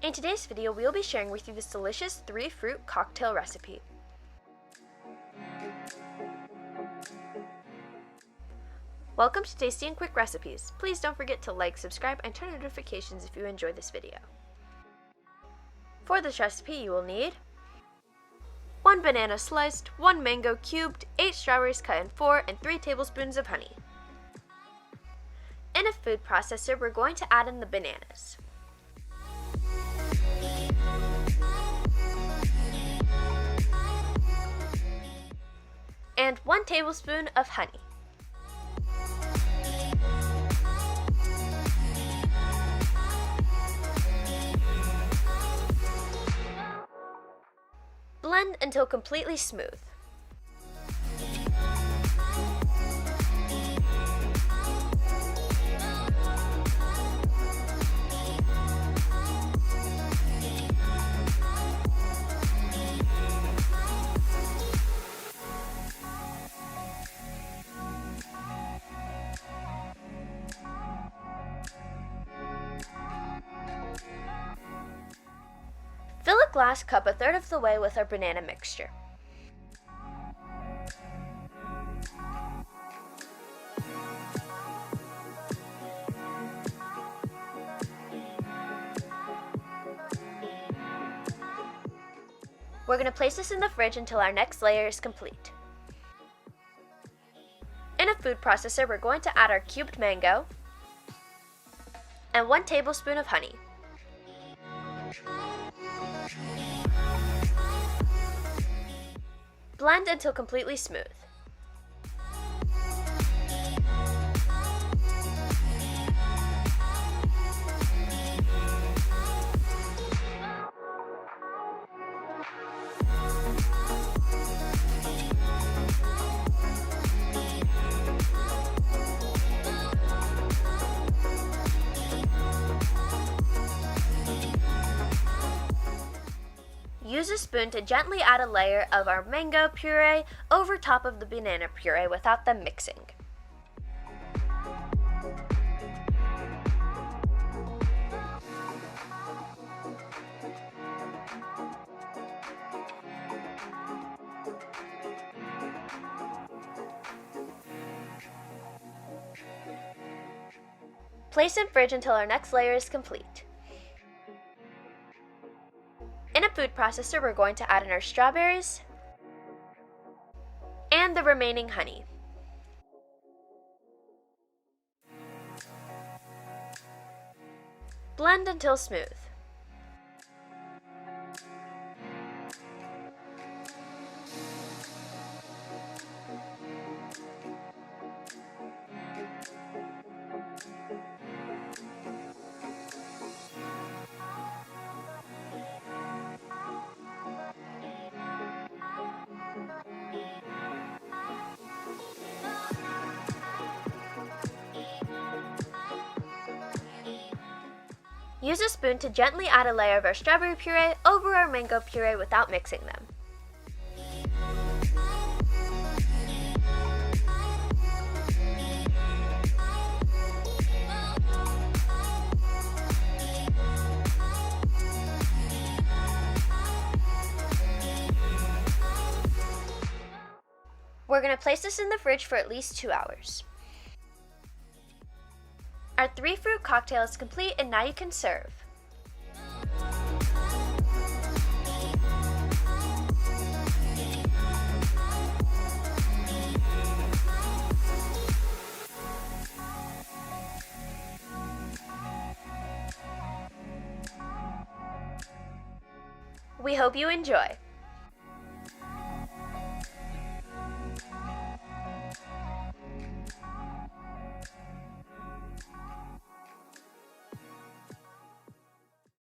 In today's video, we will be sharing with you this delicious 3-fruit cocktail recipe. Welcome to Tasty and Quick Recipes. Please don't forget to like, subscribe, and turn on notifications if you enjoy this video. For this recipe, you will need 1 banana sliced, 1 mango cubed, 8 strawberries cut in 4, and 3 tablespoons of honey. In a food processor, we're going to add in the bananas. And 1 tablespoon of honey. Blend until completely smooth. Fill a glass cup a third of the way with our banana mixture. We're going to place this in the fridge until our next layer is complete. In a food processor, we're going to add our cubed mango and 1 tablespoon of honey. Blend until completely smooth. Use a spoon to gently add a layer of our mango puree over top of the banana puree without them mixing. Place in fridge until our next layer is complete. In a food processor, we're going to add in our strawberries and the remaining honey. Blend until smooth. Use a spoon to gently add a layer of our strawberry puree over our mango puree without mixing them. We're going to place this in the fridge for at least 2 hours. Our 3-fruit cocktail is complete, and now you can serve. We hope you enjoy.